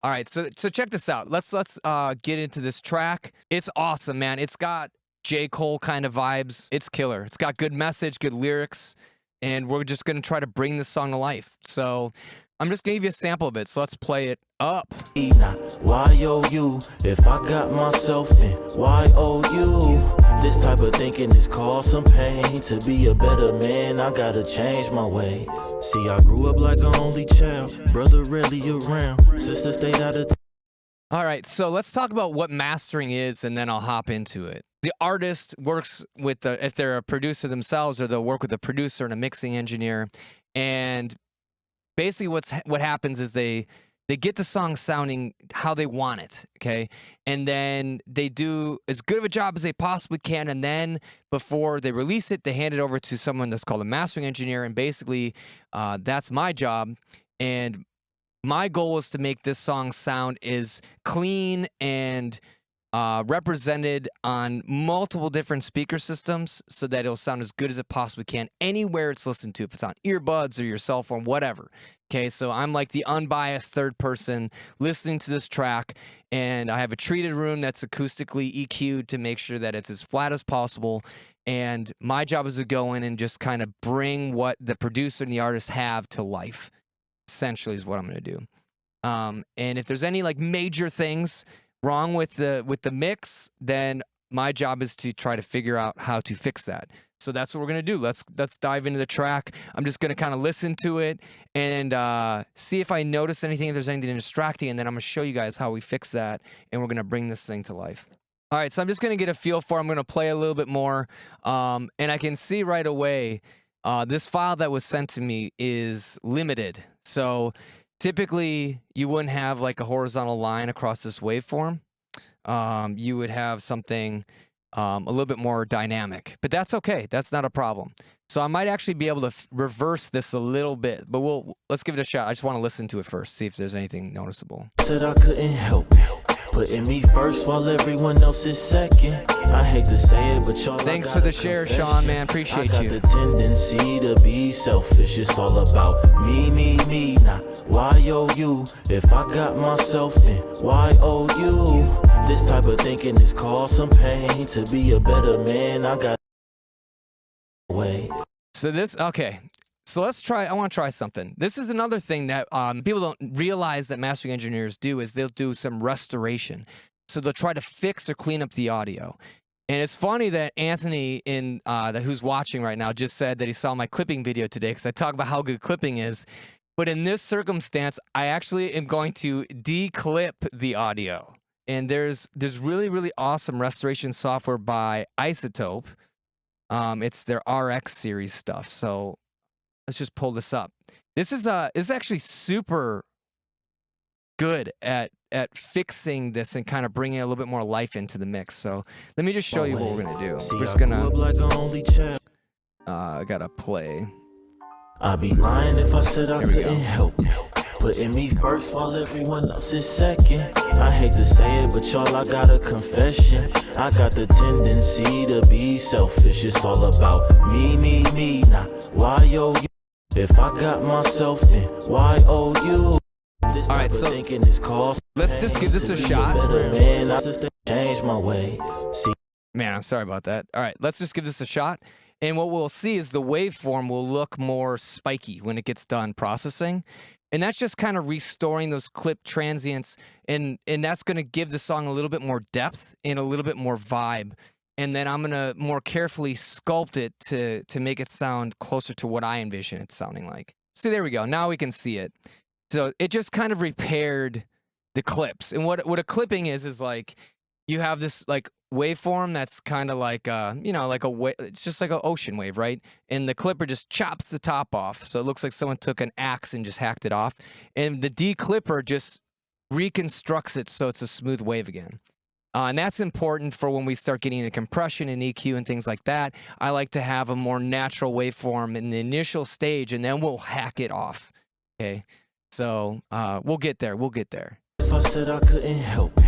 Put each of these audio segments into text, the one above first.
All right, so check this out. Let's get into this track. It's awesome, man. It's got J. Cole kind of vibes. It's killer. It's got good message, good lyrics, and we're just gonna try to bring this song to life. So I'm just gonna give you a sample of it. So let's play it up. Now, why owe you? If I got myself, then why owe you? This type of thinking is called some pain. To be a better man, I gotta change my ways. See, I grew up like an only child, brother rarely around, sister stayed out of All right, so let's talk about what mastering is, and then I'll hop into it. The artist works with if they're a producer themselves, or they'll work with a producer and a mixing engineer, and basically what happens is they get the song sounding how they want it, okay? And then they do as good of a job as they possibly can, and then before they release it, they hand it over to someone that's called a mastering engineer, and basically that's my job. And my goal is to make this song sound as clean and represented on multiple different speaker systems so that it'll sound as good as it possibly can anywhere it's listened to, if it's on earbuds or your cell phone, whatever. Okay, so I'm like the unbiased third person listening to this track, and I have a treated room that's acoustically EQ'd to make sure that it's as flat as possible. And my job is to go in and just kind of bring what the producer and the artist have to life, essentially, is what I'm going to do. And if there's any like major things wrong with the mix, then my job is to try to figure out how to fix that. So that's what we're gonna do. Let's dive into the track. I'm just gonna kind of listen to it and see if I notice anything, if there's anything distracting, and then I'm gonna show you guys how we fix that, and we're gonna bring this thing to life. All right, so I'm just gonna get a feel for it. I'm gonna play a little bit more, and I can see right away this file that was sent to me is limited. So typically, you wouldn't have like a horizontal line across this waveform. You would have something a little bit more dynamic, but that's okay. That's not a problem. So I might actually be able to reverse this a little bit, but let's give it a shot. I just want to listen to it first, see if there's anything noticeable. said I couldn't help it. Putting me first while everyone else is second. I hate to say it, but y'all. Thanks for the share, Sean, man. Appreciate you. I got the tendency to be selfish. It's all about me. Now, why owe you? If I got myself, then why owe you? This type of thinking is called some pain. To be a better man, I got ways. So okay. So let's try, I want to try something. This is another thing that people don't realize that mastering engineers do, is they'll do some restoration. So they'll try to fix or clean up the audio. And it's funny that Anthony, who's watching right now, just said that he saw my clipping video today, because I talk about how good clipping is. But in this circumstance, I actually am going to declip the audio. And there's really, really awesome restoration software by iZotope. It's their RX series stuff. So let's just pull this up. This is actually super good at fixing this and kind of bringing a little bit more life into the mix. So let me just show you what we're gonna do. We're just gonna. I gotta play. I'd be lying if I said I couldn't help it. Putting me first while everyone else is second. I hate to say it, but y'all, I got a confession. I got the tendency to be selfish. It's all about me. Now, why owe you? If I got myself, then why owe you? This all right, so let's just give this a shot. Man, I just change my ways. See, man, I'm sorry about that. All right, let's just give this a shot. And what we'll see is the waveform will look more spiky when it gets done processing. And that's just kind of restoring those clip transients. And that's going to give the song a little bit more depth and a little bit more vibe. And then I'm going to more carefully sculpt it to make it sound closer to what I envision it sounding like. See, there we go. Now we can see it. So it just kind of repaired the clips. And what a clipping is like, you have this like waveform that's kind of like it's just like an ocean wave, right? And the clipper just chops the top off, so it looks like someone took an axe and just hacked it off. And the declipper just reconstructs it so it's a smooth wave again. And that's important for when we start getting into compression and EQ and things like that. I like to have a more natural waveform in the initial stage, and then we'll hack it off. Okay, so we'll get there. We'll get there. If I said I couldn't help it.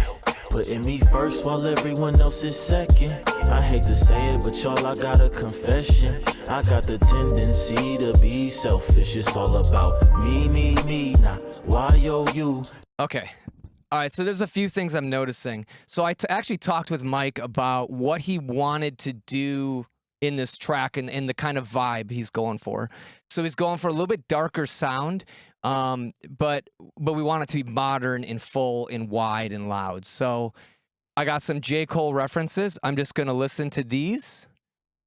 Putting me first while everyone else is second. I hate to say it, but y'all, I got a confession. I got the tendency to be selfish. It's all about me. Now, why owe you? Okay, All right, so there's a few things I'm noticing. So I actually talked with Mike about what he wanted to do in this track and the kind of vibe he's going for. So he's going for a little bit darker sound, but we want it to be modern and full and wide and loud. So I got some J. Cole references. I'm just going to listen to these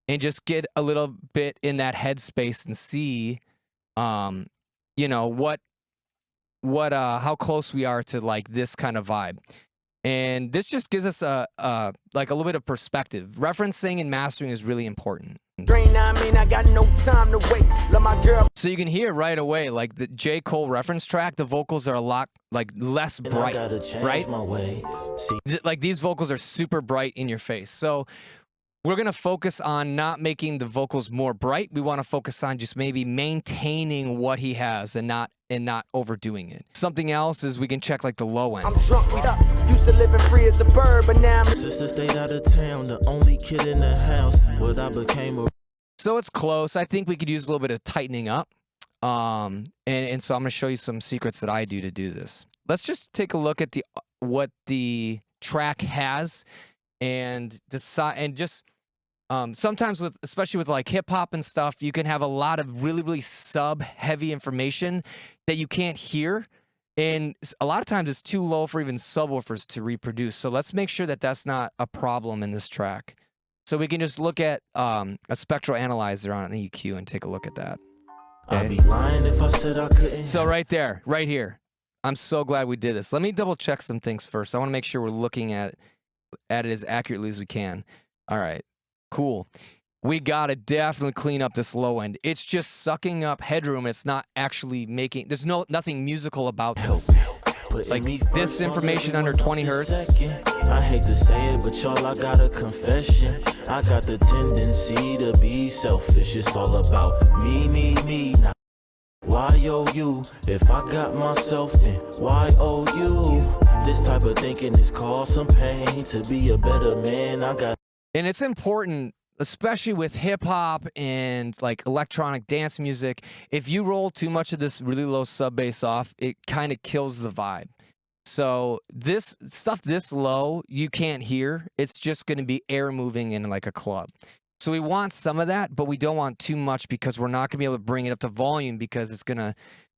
and just get a little bit in that headspace and see, you know, how close we are to like this kind of vibe. And this just gives us like a little bit of perspective. Referencing and mastering is really important. I got no time to wait. Love my girl. So you can hear right away, like the J. Cole reference track, the vocals are a lot like less bright, right? Like these vocals are super bright in your face. So we're going to focus on not making the vocals more bright. We want to focus on just maybe maintaining what he has and not overdoing it. Something else is we can check like the low end. I'm drunk, we up. Used to living free as a bird, but now I'm Sister stayed out of town, the only kid in the house. What I became a So it's close. I think we could use a little bit of tightening up. And so I'm going to show you some secrets that I do to do this. Let's just take a look at what the track has and decide, and just sometimes especially with like hip hop and stuff, you can have a lot of really, really sub-heavy information that you can't hear. And a lot of times it's too low for even subwoofers to reproduce. So let's make sure that that's not a problem in this track. So we can just look at a spectral analyzer on an EQ and take a look at that. I'd be lying if I said I couldn't. So right there, right here. I'm so glad we did this. Let me double check some things first. I want to make sure we're looking at it as accurately as we can. All right, cool. We got to definitely clean up this low end. It's just sucking up headroom. It's not actually making, there's nothing musical about this. Like this information under 20 hertz. I hate to say it, but y'all, I got a confession. I got the tendency to be selfish. It's all about me. Now, why owe you? If I got myself, then why owe you? This type of thinking is cause some pain. To be a better man, I got. And it's important, especially with hip hop and like electronic dance music, if you roll too much of this really low sub bass off, it kind of kills the vibe. So this stuff this low, you can't hear. It's just going to be air moving in like a club. So we want some of that, but we don't want too much because we're not going to be able to bring it up to volume because the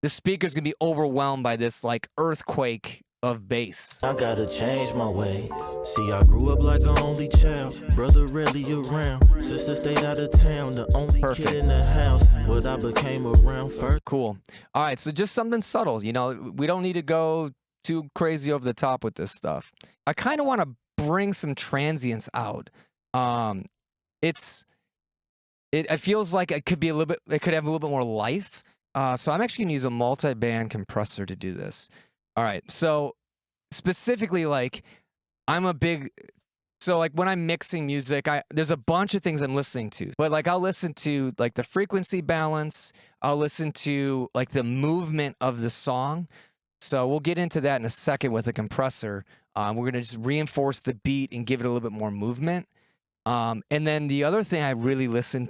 speaker's going to be overwhelmed by this like earthquake of bass. I gotta change my ways. See, I grew up like an only child. Brother rarely around. Sister stayed out of town. The only kid in the house. What I became around first. Cool. All right, so just something subtle. You know, we don't need to go too crazy over the top with this stuff. I kind of want to bring some transients out. It feels like it could be it could have a little bit more life. So I'm actually gonna use a multi-band compressor to do this. All right, so specifically, like, so like when I'm mixing music, there's a bunch of things I'm listening to, but like I'll listen to like the frequency balance, I'll listen to like the movement of the song. So we'll get into that in a second with a compressor. We're gonna just reinforce the beat and give it a little bit more movement. And then the other thing I really listen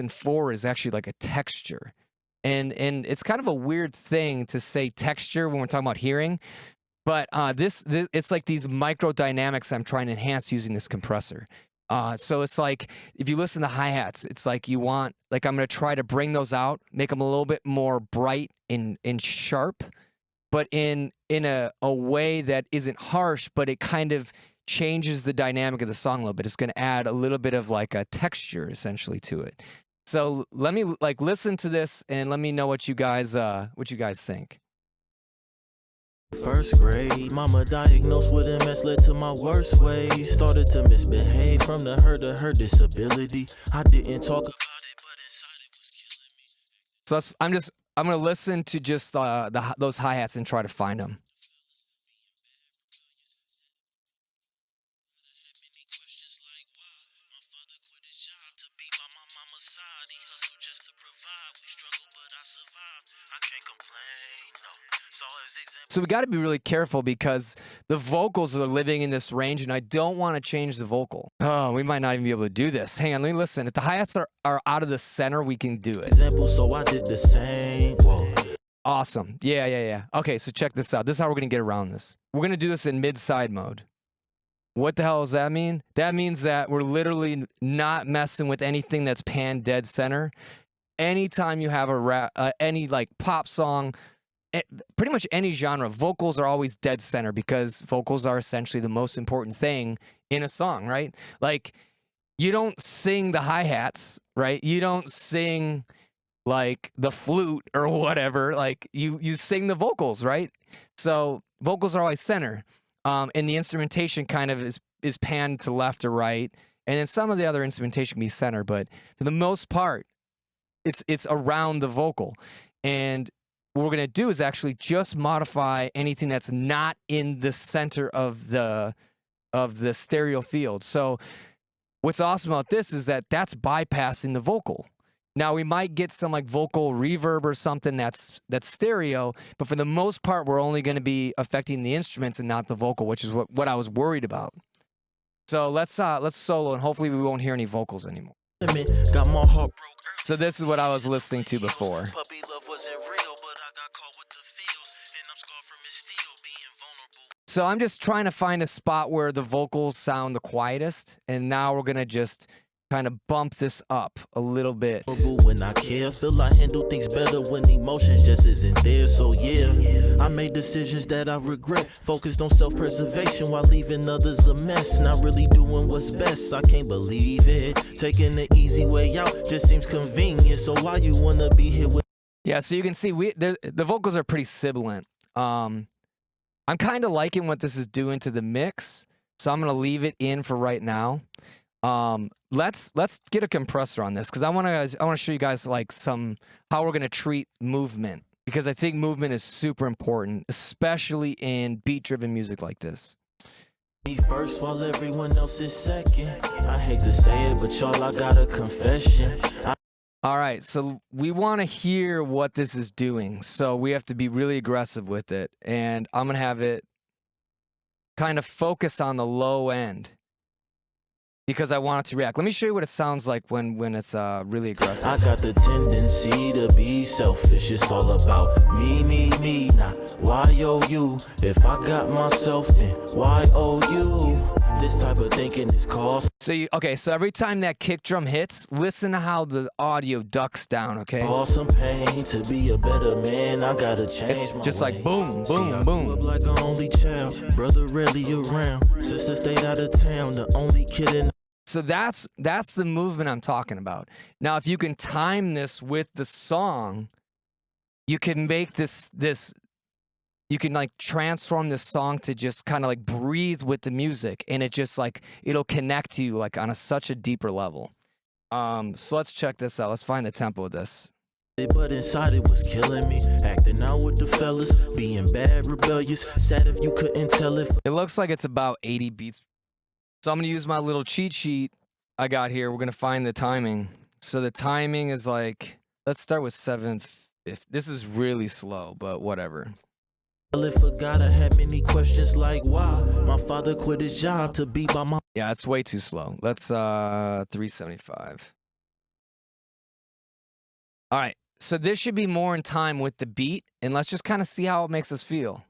for is actually like a texture. And it's kind of a weird thing to say texture when we're talking about hearing, but it's like these micro dynamics I'm trying to enhance using this compressor. So it's like if you listen to hi-hats, it's like I'm going to try to bring those out, make them a little bit more bright and sharp, but in a way that isn't harsh, but it kind of changes the dynamic of the song a little bit. It's going to add a little bit of like a texture essentially to it. So let me like listen to this and let me know what you guys think. First grade, mama diagnosed with MS, led to my worst ways. Started to misbehave from the hurt of her disability. I didn't talk about it, but inside it was killing me. So I'm gonna listen to just those hi-hats and try to find them. So we got to be really careful because the vocals are living in this range and I don't want to change the vocal. Oh, we might not even be able to do this. Hang on, let me listen. If the hi-hats are out of the center, we can do it. Example, so I did the same. Whoa. Awesome. Yeah. Okay, so check this out. This is how we're going to get around this. We're going to do this in mid-side mode. What the hell does that mean? That means that we're literally not messing with anything that's pan dead center. Anytime you have any like pop song, pretty much any genre, vocals are always dead center because vocals are essentially the most important thing in a song, right? Like, you don't sing the hi-hats, right? You don't sing like the flute or whatever. Like, you sing the vocals, right? So vocals are always center. And the instrumentation kind of is panned to left or right. And then some of the other instrumentation can be center, but for the most part, it's around the vocal. And what we're going to do is actually just modify anything that's not in the center of the stereo field. So what's awesome about this is that that's bypassing the vocal. Now, we might get some like vocal reverb or something that's stereo, but for the most part, we're only going to be affecting the instruments and not the vocal, which is what I was worried about. So let's solo, and hopefully we won't hear any vocals anymore. Got my heart broke. So this is what I was listening to before. Puppy love wasn't real, but I got caught with the feels, and I'm scarred from his steel, being vulnerable. So I'm just trying to find a spot where the vocals sound the quietest, and now we're gonna just kind of bump this up a little bit. When I care, feel I handle things better when emotions just isn't there. So yeah, I made decisions that I regret, focused on self-preservation while leaving others a mess. Not really doing what's best, I can't believe it. Taking the easy way out just seems convenient. So why you wanna be here with? Yeah, so you can see the vocals are pretty sibilant. I'm kind of liking what this is doing to the mix, so I'm gonna leave it in for right now. Let's get a compressor on this because I want to show you guys like how we're gonna treat movement, because I think movement is super important, especially in beat-driven music like this. Me first while everyone else is second. I hate to say it, but y'all, I got a confession. All right, so we want to hear what this is doing, so we have to be really aggressive with it, and I'm gonna have it kind of focus on the low end, because I want it to react. Let me show you what it sounds like when it's really aggressive. I got the tendency to be selfish. It's all about me, not why owe you? If I got myself, then why owe you? This type of thinking is cost. So every time that kick drum hits, listen to how the audio ducks down, okay? Some pain to be a better man. I gotta change it's my just way. like boom, See, boom, I boom. grew up like an only child, brother rarely around, sister stayed out of town, the only kid in. So that's the movement I'm talking about. Now, if you can time this with the song, you can make this you can like transform this song to just kind of like breathe with the music, and it just like it'll connect to you like on such a deeper level. So let's check this out. Let's find the tempo of this. But inside it was killing me, acting out with the fellas, being bad, rebellious, sad if you couldn't tell if. It looks like it's about 80 beats. So I'm going to use my little cheat sheet I got here. We're going to find the timing. So the timing is like, let's start with 750. This is really slow, but whatever. I forgot I had many questions like why my father quit his job to be by my. Yeah, it's way too slow. Let's 375. All right. So this should be more in time with the beat, and let's just kind of see how it makes us feel.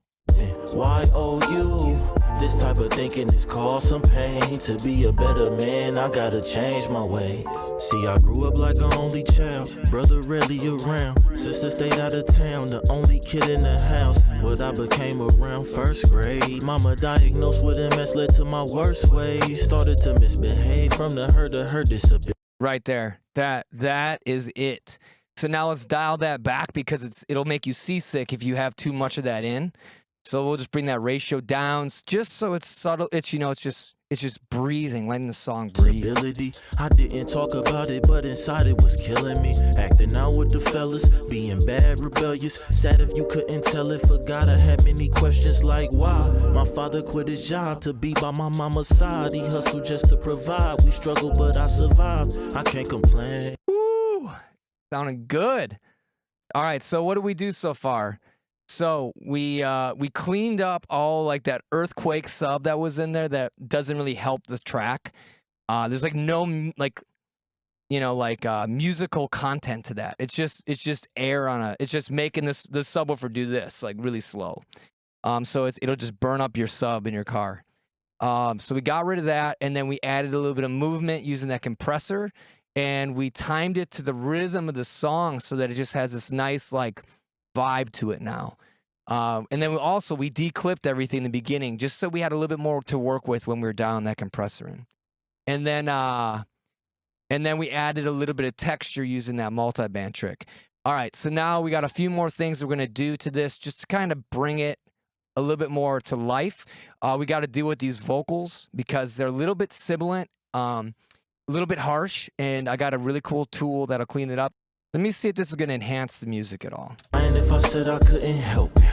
Why owe you? This type of thinking is cause some pain. To be a better man, I gotta change my ways. See, I grew up like an only child, brother rarely around, sister stayed out of town, the only kid in the house. What I became around first grade, mama diagnosed with MS, led to my worst ways. Started to misbehave from the hurt to her disability. Right there. That is it. So now let's dial that back, because it'll make you seasick if you have too much of that in. So we'll just bring that ratio down just so it's subtle. It's just breathing, letting the song breathe. I didn't talk about it, but inside it was killing me. Acting out with the fellas, being bad, rebellious, sad if you couldn't tell it. Forgot I had many questions like why my father quit his job to be by my mama's side. He hustled just to provide. We struggled, but I survived. I can't complain. Woo! Sounding good. All right, so what do we do so far? So we cleaned up all like that earthquake sub that was in there that doesn't really help the track. There's like no like like musical content to that. It's just air on it's just making the subwoofer do this like really slow. So it'll just burn up your sub in your car. So we got rid of that, and then we added a little bit of movement using that compressor, and we timed it to the rhythm of the song so that it just has this nice like vibe to it now. And then we declipped everything in the beginning just so we had a little bit more to work with when we were dialing that compressor in. And then we added a little bit of texture using that multi-band trick. All right, so now we got a few more things we're going to do to this just to kind of bring it a little bit more to life. We got to deal with these vocals because they're a little bit sibilant, a little bit harsh, and I got a really cool tool that'll clean it up. Let me see if this is going to enhance the music at all. And if I said I couldn't help it.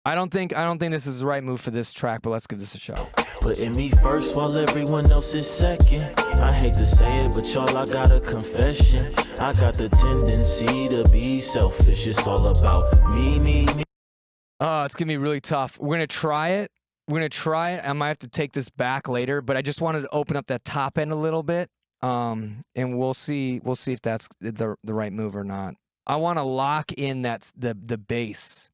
I don't think this is the right move for this track, but let's give this a shot. Putting me first while everyone else is second. I hate to say it, but y'all, I got a confession. I got the tendency to be selfish. It's all about me. It's gonna be really tough. We're gonna try it. I might have to take this back later, but I just wanted to open up that top end a little bit. And we'll see if that's the right move or not. I want to lock in the bass.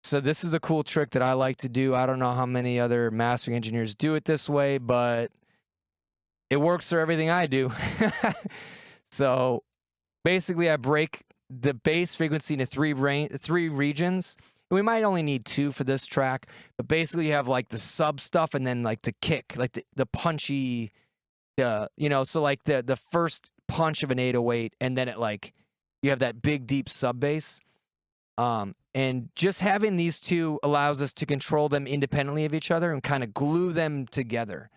So this is a cool trick that I like to do. I don't know how many other mastering engineers do it this way, but it works for everything I do. So basically I break the bass frequency into three regions. We might only need 2 for this track, but basically you have like the sub stuff and then like the kick, like the punchy, so like the first punch of an 808, and then it like you have that big deep sub bass. And just having these two allows us to control them independently of each other and kind of glue them together.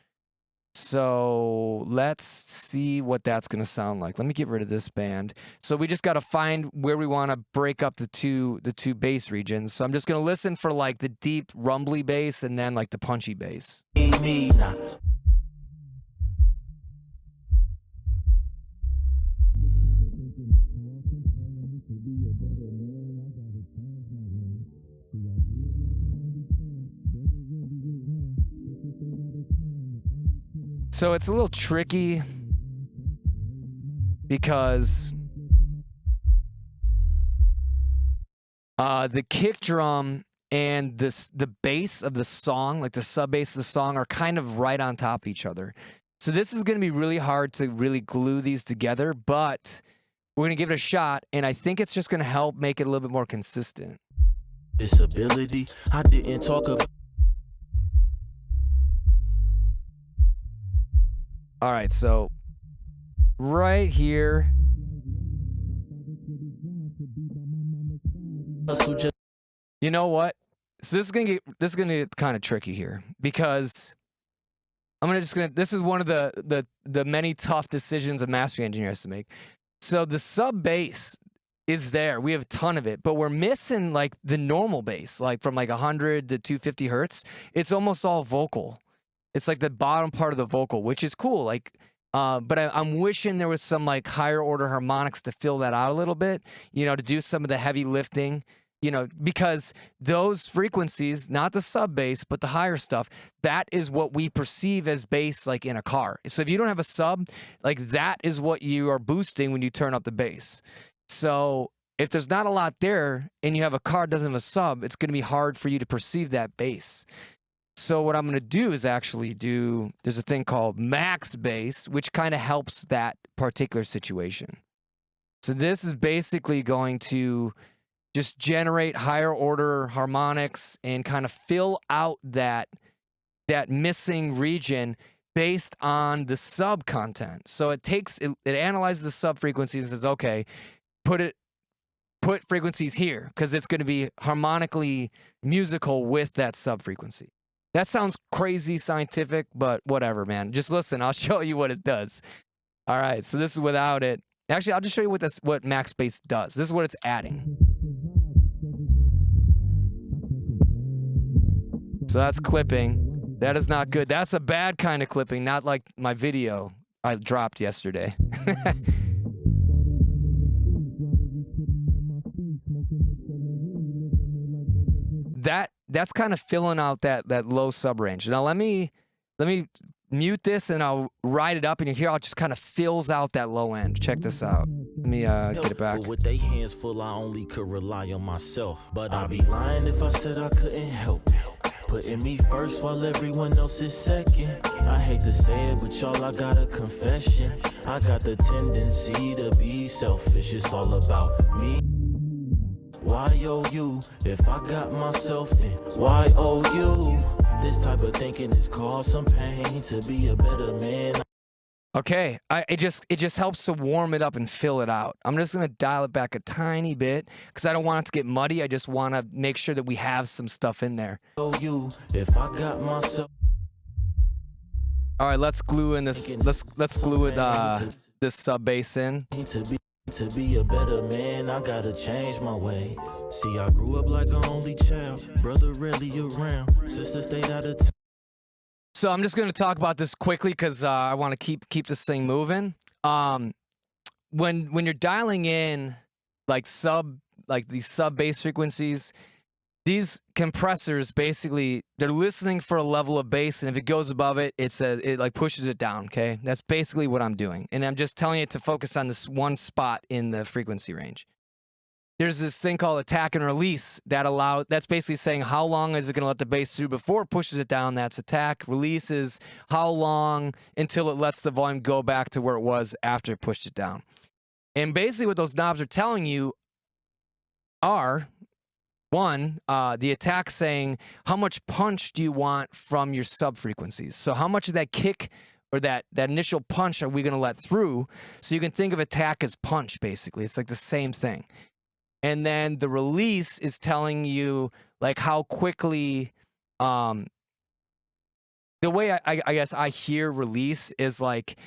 So let's see what that's going to sound like. Let me get rid of this band. So we just got to find where we want to break up the two bass regions. So I'm just going to listen for like the deep rumbly bass and then like the punchy bass. Me now. So it's a little tricky because the kick drum and the bass of the song, like the sub bass of the song, are kind of right on top of each other. So this is going to be really hard to really glue these together, but we're going to give it a shot, and I think it's just going to help make it a little bit more consistent. Disability, I didn't talk about. All right, so right here. You know what? So this is gonna get kind of tricky here because this is one of the many tough decisions a mastering engineer has to make. So the sub bass is there. We have a ton of it, but we're missing like the normal bass, like from like 100 to 250 hertz. It's almost all vocal. It's like the bottom part of the vocal, which is cool. Like, but I'm wishing there was some like higher order harmonics to fill that out a little bit, to do some of the heavy lifting, because those frequencies, not the sub bass, but the higher stuff, that is what we perceive as bass, like in a car. So if you don't have a sub, like that is what you are boosting when you turn up the bass. So if there's not a lot there and you have a car that doesn't have a sub, it's going to be hard for you to perceive that bass. So what I'm going to do is there's a thing called max bass, which kind of helps that particular situation. So this is basically going to just generate higher order harmonics and kind of fill out that missing region based on the sub content. So it analyzes the sub frequencies and says, okay, put frequencies here because it's going to be harmonically musical with that sub frequency. That sounds crazy scientific, but whatever, man. Just listen. I'll show you what it does. All right, so this is without it. Actually, I'll just show you what max bass does. This is what it's adding. So that's clipping. That is not good. That's a bad kind of clipping, not like my video I dropped yesterday. That's kind of filling out that low sub range. Now let me mute this and I'll ride it up, and you hear how it just kind of fills out that low end. Check this out. Let me get it back. But with they hands full, I only could rely on myself. But I'd be lying if I said I couldn't help it. Putting me first while everyone else is second. I hate to say it, but y'all, I got a confession. I got the tendency to be selfish. It's all about me. Why owe you? If I got myself, then why owe you? This type of thinking has caused some pain. To be a better man, Okay, it just helps to warm it up and fill it out. I'm just gonna dial it back a tiny bit because I don't want it to get muddy. I just want to make sure that we have some stuff in there. owe you. If I got myself, All right, let's glue in this. Let's glue it this sub bass in. to be a better man, I gotta change my ways. See, I grew up like an only child. Brother rarely around. Sister stayed out of town. So I'm just going to talk about this quickly because I want to keep this thing moving. When you're dialing in like these sub bass frequencies, these compressors basically they're listening for a level of bass, and if it goes above it, it like pushes it down. Okay, that's basically what I'm doing, and I'm just telling it to focus on this one spot in the frequency range. There's this thing called attack and release that's basically saying how long is it going to let the bass through before it pushes it down. That's attack. Release is how long until it lets the volume go back to where it was after it pushed it down. And basically what those knobs are telling you are, one, the attack saying how much punch do you want from your sub frequencies. So how much of that kick or that initial punch are we going to let through? So you can think of attack as punch, basically. It's like the same thing. And then the release is telling you like how quickly, the way I guess I hear release is like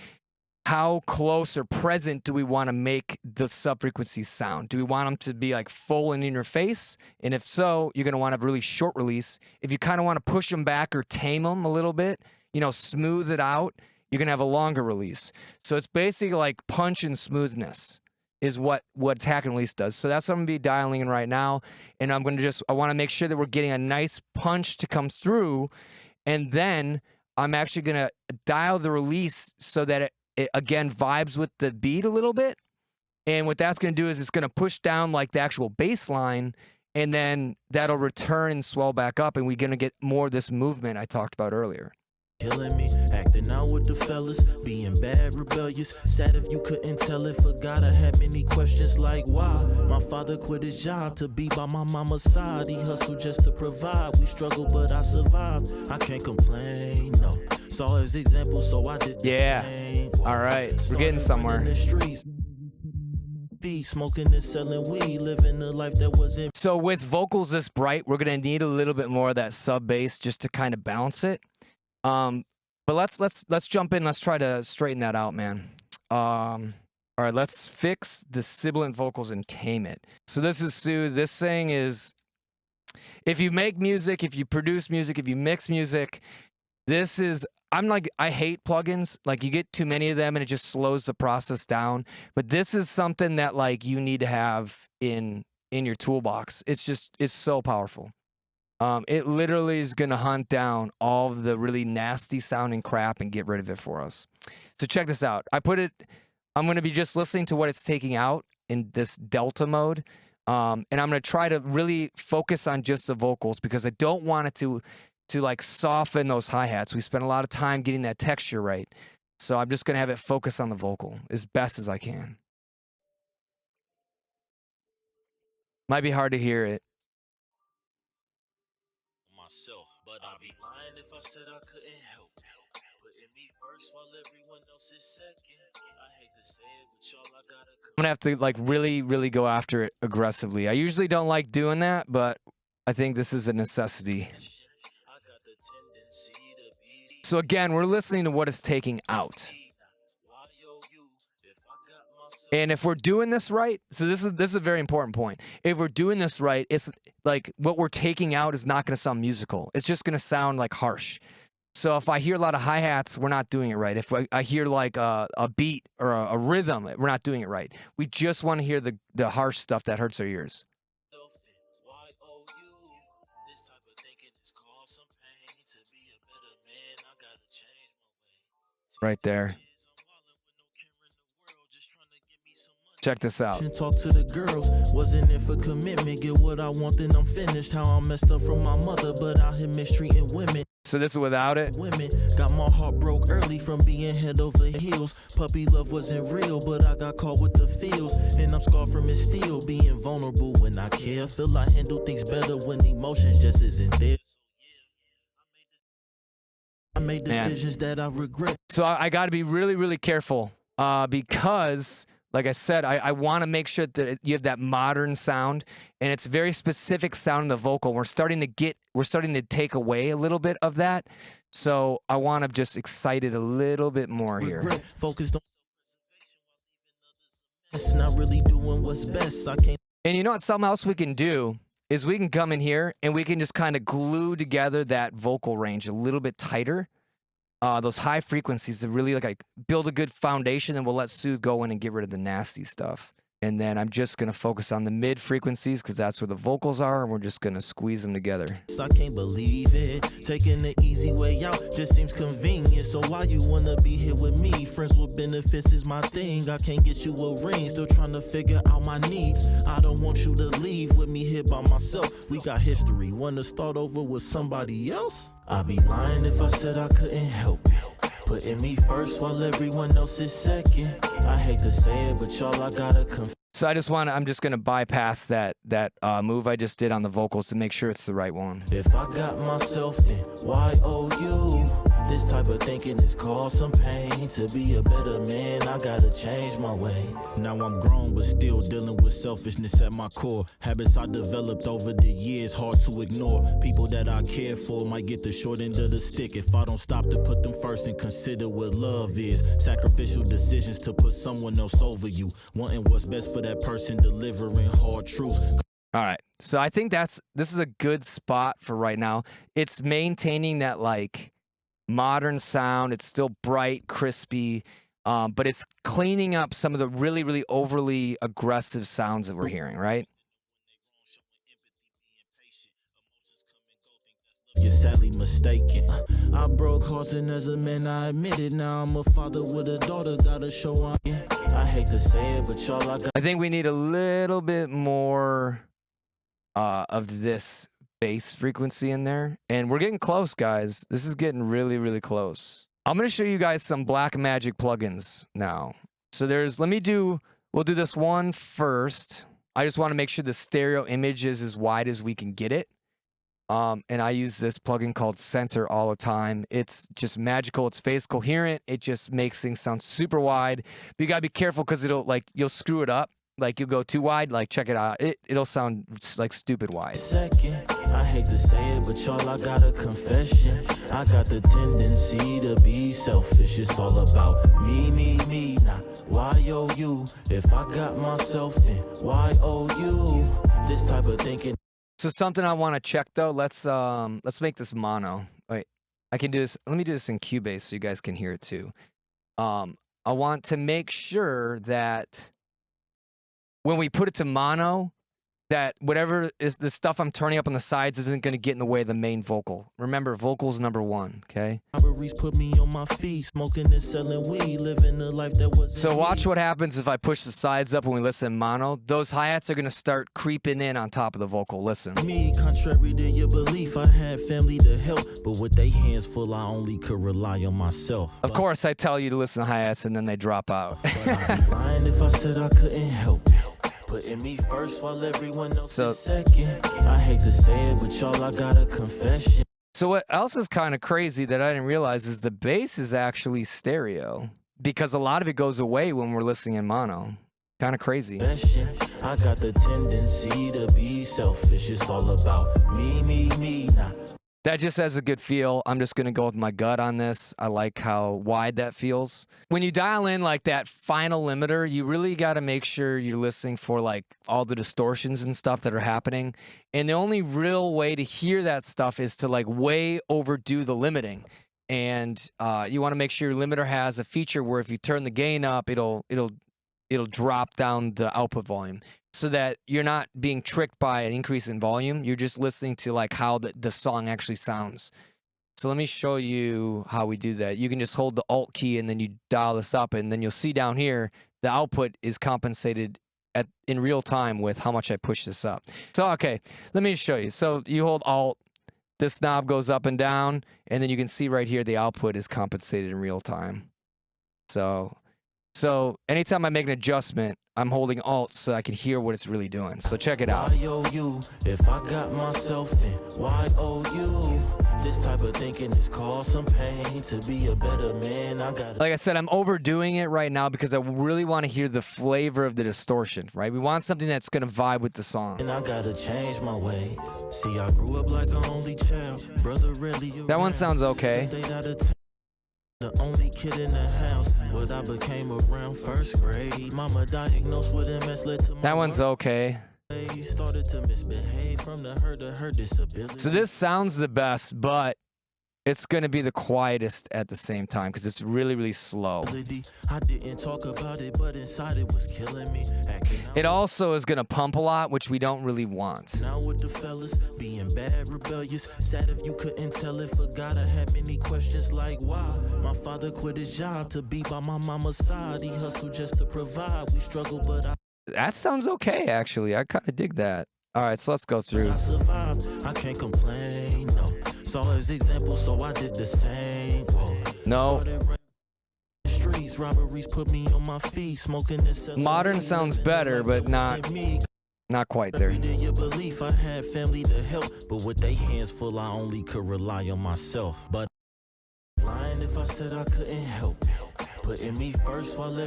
how close or present do we want to make the sub frequencies sound? Do we want them to be like full and in your face? And if so, you're going to want to have a really short release. If you kind of want to push them back or tame them a little bit, smooth it out, you're going to have a longer release. So it's basically like punch and smoothness is what attack and release does. So that's what I'm going to be dialing in right now. And I want to make sure that we're getting a nice punch to come through. And then I'm actually going to dial the release so that it again vibes with the beat a little bit. And what that's going to do is it's going to push down like the actual bass line, and then that'll return and swell back up, and we're going to get more of this movement I talked about earlier. Killing me, acting out with the fellas, being bad, rebellious. Sad if you couldn't tell it. Forgot I had many questions like why. My father quit his job to be by my mama's side. He hustled just to provide. We struggled, but I survived. I can't complain, no. Saw his example, so I did the same. All right, we're getting somewhere. In the streets, smoking and selling weed, living a life that wasn't. So with vocals this bright, we're gonna need a little bit more of that sub bass just to kind of balance it. But let's jump in. Let's try to straighten that out, man. All right, let's fix the sibilant vocals and tame it. So this is Sue. This thing is, if you make music, if you produce music, if you mix music, I hate plugins. Like you get too many of them and it just slows the process down. But this is something that like you need to have in your toolbox. It's so powerful. It literally is going to hunt down all of the really nasty sounding crap and get rid of it for us. So check this out. I'm going to be just listening to what it's taking out in this delta mode. And I'm going to try to really focus on just the vocals because I don't want it to like soften those hi-hats. We spent a lot of time getting that texture right. So I'm just going to have it focus on the vocal as best as I can. Might be hard to hear it. Myself, but I'd be lying if I said I couldn't help it. Putting me first while everyone else is second. I hate to say it, but y'all, I gotta. I'm gonna have to like really, really go after it aggressively. I usually don't like doing that, but I think this is a necessity. So again, we're listening to what it's taking out. And if we're doing this right, so this is a very important point. If we're doing this right, it's like what we're taking out is not going to sound musical. It's just going to sound like harsh. So if I hear a lot of hi-hats, we're not doing it right. If I hear like a beat or a rhythm, we're not doing it right. We just want to hear the harsh stuff that hurts our ears. right there. Check this out. Talk to the girls, wasn't it for commitment? Get what I want, then I'm finished. How I'm messed up from my mother, but out here mistreating women. So this is without it. Women got my heart broke early from being head over heels. Puppy love wasn't real, but I got caught with the feels. And I'm scarred from it still, being vulnerable when I care. Feel I handle things better when emotions just isn't there. I made decisions that I regret. So I got to be really, really careful because, like I said, I want to make sure that you have that modern sound, and it's a very specific sound in the vocal. We're starting to take away a little bit of that. So I want to just excite it a little bit more here. Focused on it's not really doing what's best. I can't. And you know what? Something else we can do is we can come in here and we can just kind of glue together that vocal range a little bit tighter. Those high frequencies to really like build a good foundation, and we'll let Sue go in and get rid of the nasty stuff. And then I'm just going to focus on the mid frequencies because that's where the vocals are, and we're just going to squeeze them together. I can't believe it. Taking the easy way out just seems convenient. So why you want to be here with me? Friends with benefits is my thing. I can't get you a ring. Still trying to figure out my needs. I don't want you to leave with me here by myself. We got history. Want to start over with somebody else? I'd be lying if I said I couldn't help it. Putting me first while everyone else is second. I hate to say it, but y'all, I gotta confess. So I'm just going to bypass that move I just did on the vocals to make sure it's the right one. If I got myself, then why owe you? This type of thinking is called some pain. To be a better man, I gotta change my ways. Now I'm grown, but still dealing with selfishness at my core. Habits I developed over the years, hard to ignore. People that I care for might get the short end of the stick if I don't stop to put them first and consider what love is. Sacrificial decisions to put someone else over you. Wanting what's best for that person, delivering hard truths. All right. So I think this is a good spot for right now. It's maintaining that like modern sound. It's still bright, crispy, but it's cleaning up some of the really, really overly aggressive sounds that we're hearing, right? You're sadly mistaken. I broke hearts, and as a man I admit it. Now I'm a father with a daughter, gotta show I hate to say it, but y'all, I think we need a little bit more of this bass frequency in there, and we're getting close, guys. This is getting really, really close. I'm gonna show you guys some Blackmagic plugins now. So we'll do this one first. I just want to make sure the stereo image is as wide as we can get it. And I use this plugin called Center all the time. It's just magical. It's phase coherent. It just makes things sound super wide. But you gotta be careful because you'll screw it up. Like you go too wide. Like check it out. It'll sound like stupid wide. Second, I hate to say it, but y'all, I got a confession. I got the tendency to be selfish. It's all about me, not why owe you? If I got myself, then why owe you? This type of thinking. So something I want to check though. Let's make this mono. Wait, I can do this. Let me do this in Cubase so you guys can hear it too. I want to make sure that when we put it to mono, that whatever is the stuff I'm turning up on the sides isn't going to get in the way of the main vocal. Remember, vocal's number one, okay? Put me on my feet, smoking and selling weed, living a life that was. So watch what happens if I push the sides up when we listen in mono. Those hi-hats are going to start creeping in on top of the vocal. Listen. Me, contrary to your belief, I had family to help, but with their hands full, I only could rely on myself. Of course, I tell you to listen to hi-hats and then they drop out. But I'd be lying if I said I couldn't help it. Putting me first while everyone else is second. I hate to say it, but y'all, I got a confession. So what else is kind of crazy that I didn't realize is the bass is actually stereo because a lot of it goes away when we're listening in mono. Kind of crazy. I got the tendency to be selfish. It's all about me, not. That just has a good feel. I'm just going to go with my gut on this. I like how wide that feels. When you dial in like that final limiter, you really got to make sure you're listening for like all the distortions and stuff that are happening. And the only real way to hear that stuff is to like way overdo the limiting. And you want to make sure your limiter has a feature where if you turn the gain up, it'll drop down the output volume, so that you're not being tricked by an increase in volume. You're just listening to like how the song actually sounds. So let me show you how we do that. You can just hold the Alt key and then you dial this up, and then you'll see down here the output is compensated in real time with how much I push this up. So okay, let me show you. So you hold Alt, this knob goes up and down, and then you can see right here the output is compensated in real time. So anytime I make an adjustment, I'm holding Alt so I can hear what it's really doing. So check it out. Why owe you? If I got myself, then why owe you? This type of thinking is cause some pain. To be a better man, I gotta. Like I said, I'm overdoing it right now because I really want to hear the flavor of the distortion, right? We want something that's going to vibe with the song. And I gotta change my ways. See, I grew up like an only child. Brother really. That one sounds okay. The only kid in the house. What I became around first grade. Mama diagnosed with MS, led to my That one's okay. started to misbehave from the hurt of her disability. So this sounds the best, but it's going to be the quietest at the same time because it's really, really slow. I didn't talk about it, but inside it was killing me. It also is going to pump a lot, which we don't really want. Now with the fellas being bad, rebellious, sad if you couldn't tell it. Forgot I had many questions like why. My father quit his job to be by my mama's side. He hustled just to provide. We struggle, but That sounds okay, actually. I kind of dig that. All right, so let's go through. I survived. I can't complain, no. Saw his example, so I did the same. Whoa. No. Streets, robberies put me on my feet, smoking this. Modern sounds better, but not quite there. Your belief, I had family to help, but with their hands full, I only could rely on myself. But lying if I said I couldn't help, putting me first while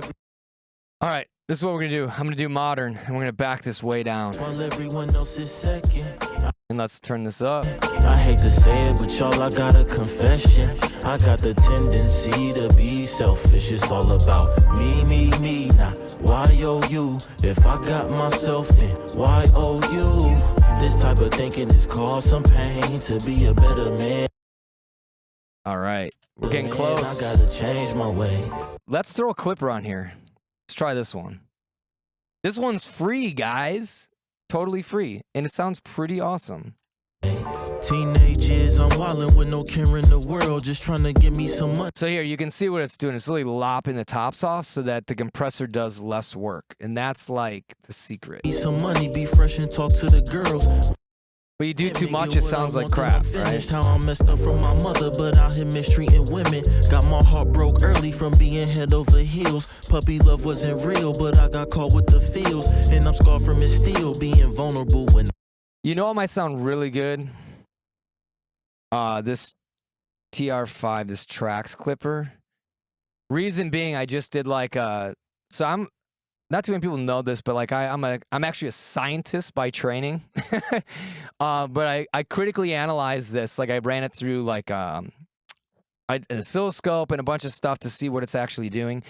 All right, this is what we're going to do. I'm going to do modern, and we're going to back this way down. everyone else is second. And let's turn this up. I hate to say it, but y'all, I got a confession. I got the tendency to be selfish. It's all about me, now. Why owe you? If I got myself, then why owe you? This type of thinking is cause some pain. To be a better man. All right, we're getting close. I gotta change my ways. Let's throw a clipper on here. Let's try this one. This one's free, guys. Totally free, and it sounds pretty awesome. Teenage years, I'm wildin' with no care in the world, just trying to give me some money. So here, you can see what it's doing. It's really lopping the tops off so that the compressor does less work, and that's like the secret. Need some money, be fresh and talk to the girls. But you do too much, it sounds like crap, right? How I messed up from my mother, but out here mistreating women. Got my heart broke early from being head over heels. Puppy love wasn't real, but I got caught with the feels. And I'm scarred from it still, being vulnerable when. You know what might sound really good? This TR5, this Trax clipper. Reason being, I just did like so I'm not too many people know this, but like I'm actually a scientist by training. But I critically analyzed this. Like I ran it through like an oscilloscope and a bunch of stuff to see what it's actually doing.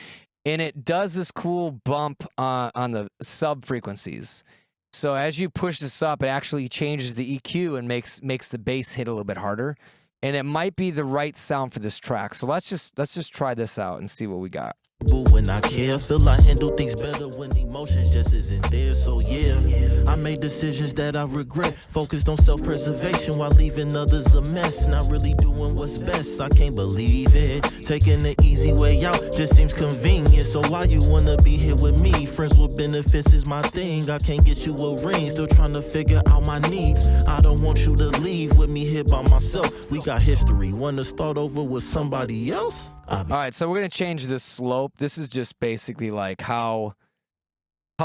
And it does this cool bump on the sub frequencies. So as you push this up, it actually changes the EQ and makes the bass hit a little bit harder. And it might be the right sound for this track. So let's just try this out and see what we got. When I care, feel I handle things better when emotions just isn't there. So yeah, I made decisions that I regret. Focused on self-preservation while leaving others a mess. Not really doing what's best, I can't believe it. Taking the easy way out just seems convenient. So why you wanna be here with me? Friends with benefits is my thing. I can't get you a ring, still trying to figure out my needs. I don't want you to leave with me here by myself. We got history, wanna start over with somebody else? All right, so we're gonna change this slope. This is just basically like how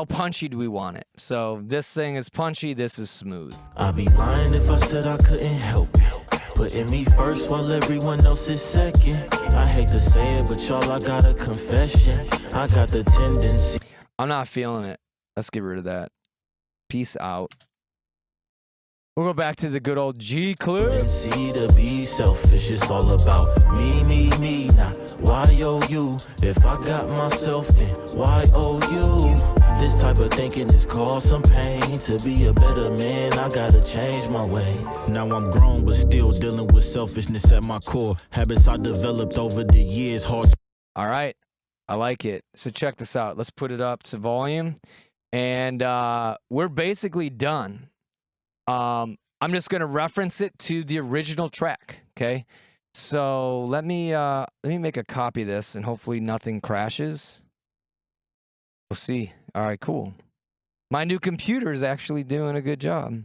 punchy do we want it? So this thing is punchy, this is smooth. I'd be lying if I said I couldn't help it. Putting me first while everyone else is second. I hate to say it, but y'all, I got a confession. I got the tendency. I'm not feeling it. Let's get rid of that. Peace out. We'll go back to the good old G clip. See to be selfish, it's all about me, now. Why owe you? If I got myself, then why owe you? This type of thinking is cause some pain. To be a better man, I gotta change my ways. Now I'm grown, but still dealing with selfishness at my core. Habits I developed over the years, hard. All right, I like it. So check this out. Let's put it up to volume, and we're basically done. I'm just going to reference it to the original track, okay? So let me make a copy of this, and hopefully nothing crashes. We'll see. All right, cool. My new computer is actually doing a good job.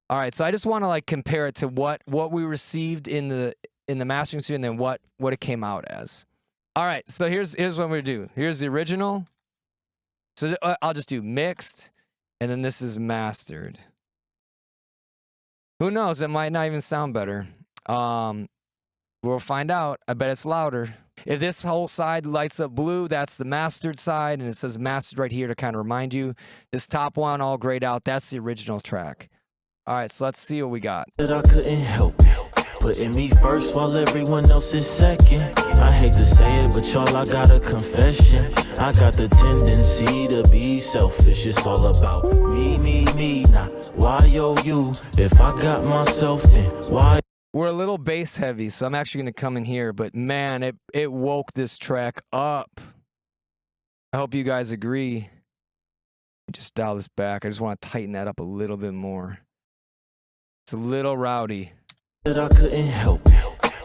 All right, so I just want to like compare it to what we received in the mastering studio, and then what it came out as. All right, so here's what we do. Here's the original. So I'll just do mixed, and then this is mastered. Who knows? It might not even sound better. We'll find out. I bet it's louder. If this whole side lights up blue, that's the mastered side, and it says mastered right here to kind of remind you. This top one all grayed out, that's the original track. All right, so let's see what we got. That I couldn't help it. Putting me first while everyone else is second. I hate to say it, but y'all, I got a confession. I got the tendency to be selfish. It's all about me, not why you. If I got myself, then why? We're a little bass heavy, so I'm actually going to come in here, but man, it woke this track up. I hope you guys agree. Just dial this back. I just want to tighten that up a little bit more. It's a little rowdy. That I couldn't help it.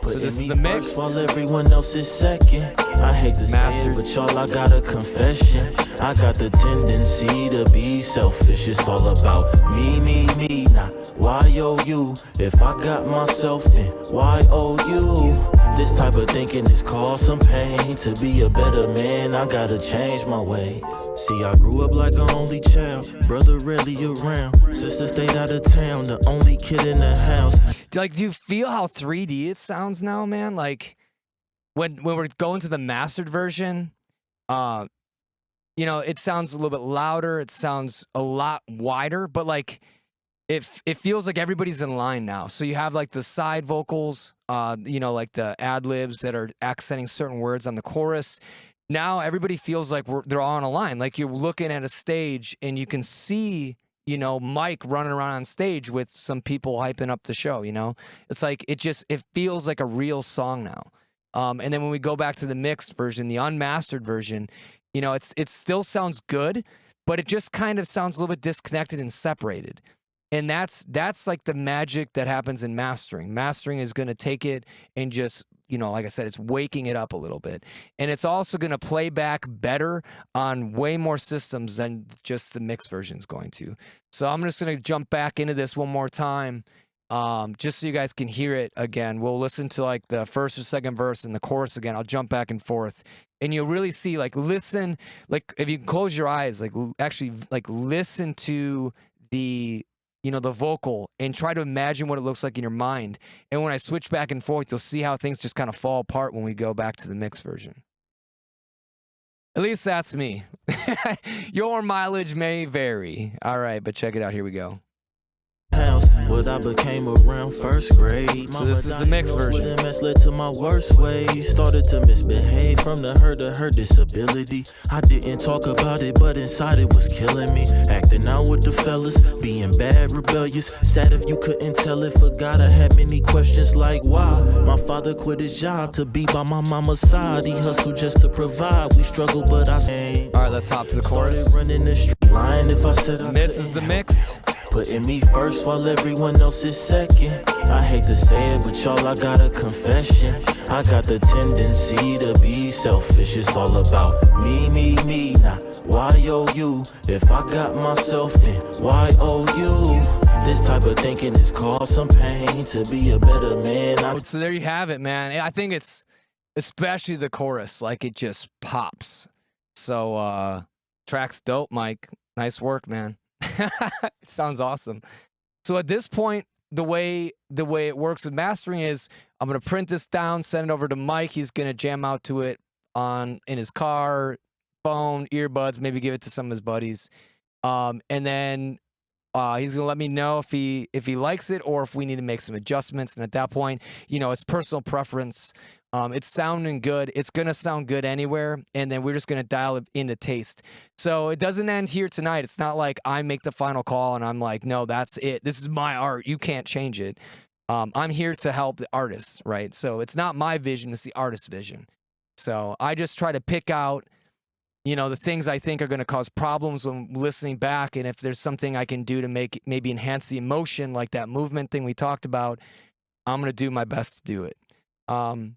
So this is the mix. While everyone else is second. I hate to say it, but y'all, I got a confession. I got the tendency to be selfish. It's all about me, not why you. If I got myself, then why you? This type of thinking is cause some pain. To be a better man, I gotta change my ways. See, I grew up like an only child. Brother rarely around. Sister stayed out of town. The only kid in the house. Like, do you feel how 3D it sounds now, man? Like, when we're going to the mastered version, you know, it sounds a little bit louder. It sounds a lot wider, but like, it feels like everybody's in line now. So you have like the side vocals, you know, like the ad libs that are accenting certain words on the chorus. Now everybody feels like they're all on a line. Like you're looking at a stage and you can see, you know, Mike running around on stage with some people hyping up the show, you know? It's like, it feels like a real song now. And then when we go back to the mixed version, the unmastered version, you know, it still sounds good, but it just kind of sounds a little bit disconnected and separated. And that's like the magic that happens in mastering. Mastering is going to take it and just, you know, like I said, it's waking it up a little bit. And it's also going to play back better on way more systems than just the mixed version is going to. So I'm just going to jump back into this one more time, just so you guys can hear it again. We'll listen to like the first or second verse and the chorus again. I'll jump back and forth. And you'll really see, like, listen, like, if you close your eyes, like, actually, like, listen to the, you know, the vocal and try to imagine what it looks like in your mind. And when I switch back and forth, you'll see how things just kind of fall apart when we go back to the mixed version. At least that's me. Your mileage may vary. All right, but check it out. Here we go. What I became around first grade. So this is the mixed version. MS led to my worst ways. Started to misbehave from the hurt of her disability. I didn't talk about it, but inside it was killing me. Acting out with the fellas, being bad, rebellious. Sad if you couldn't tell it. Forgot I had many questions like why. My father quit his job to be by my mama's side. He hustled just to provide. We struggled, but I ain't. All right, let's hop to the chorus. Started running the street line if I said I This is the mixed. Putting me first while everyone else is second. I hate to say it, but y'all, I got a confession. I got the tendency to be selfish. It's all about me, not why you. If I got myself, then why you? This type of thinking has caused some pain. To be a better man, So there you have it, man. I think it's especially the chorus, like it just pops. So track's dope, Mike. Nice work, man. It sounds awesome. So at this point, the way it works with mastering is I'm gonna print this down, send it over to Mike. He's gonna jam out to it in his car, phone, earbuds, maybe give it to some of his buddies, and then he's gonna let me know if he likes it or if we need to make some adjustments. And at that point, you know, it's personal preference. It's sounding good. It's going to sound good anywhere. And then we're just going to dial it into taste. So it doesn't end here tonight. It's not like I make the final call and I'm like, no, that's it. This is my art. You can't change it. I'm here to help the artists, right? So it's not my vision. It's the artist's vision. So I just try to pick out, you know, the things I think are going to cause problems when listening back. And if there's something I can do to maybe enhance the emotion, like that movement thing we talked about, I'm going to do my best to do it.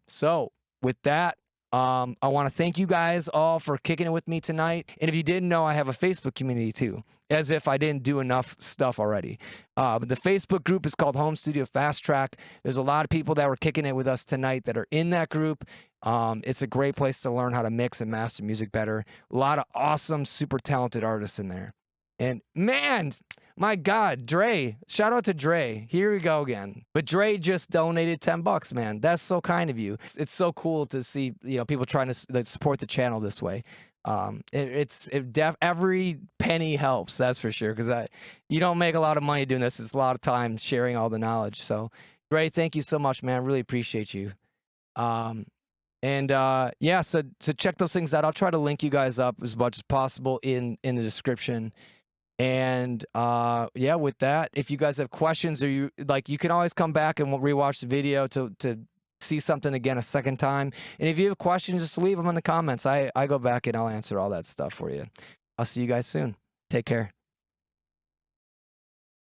So with that, I want to thank you guys all for kicking it with me tonight. And if you didn't know, I have a Facebook community too, as if I didn't do enough stuff already. But the Facebook group is called Home Studio Fast Track. There's a lot of people that were kicking it with us tonight that are in that group. It's a great place to learn how to mix and master music better. A lot of awesome, super talented artists in there. And man, my God, Dre, shout out to Dre. Here we go again. But Dre just donated $10, man. That's so kind of you. It's so cool to see, people trying to support the channel this way. Every penny helps, that's for sure. Because you don't make a lot of money doing this. It's a lot of time sharing all the knowledge. So, Dre, thank you so much, man. Really appreciate you. So check those things out. I'll try to link you guys up as much as possible in the description. And with that, if you guys have questions or you can always come back and rewatch the video to see something again a second time. And if you have questions, just leave them in the comments. I go back and I'll answer all that stuff for you. I'll see you guys soon. Take care.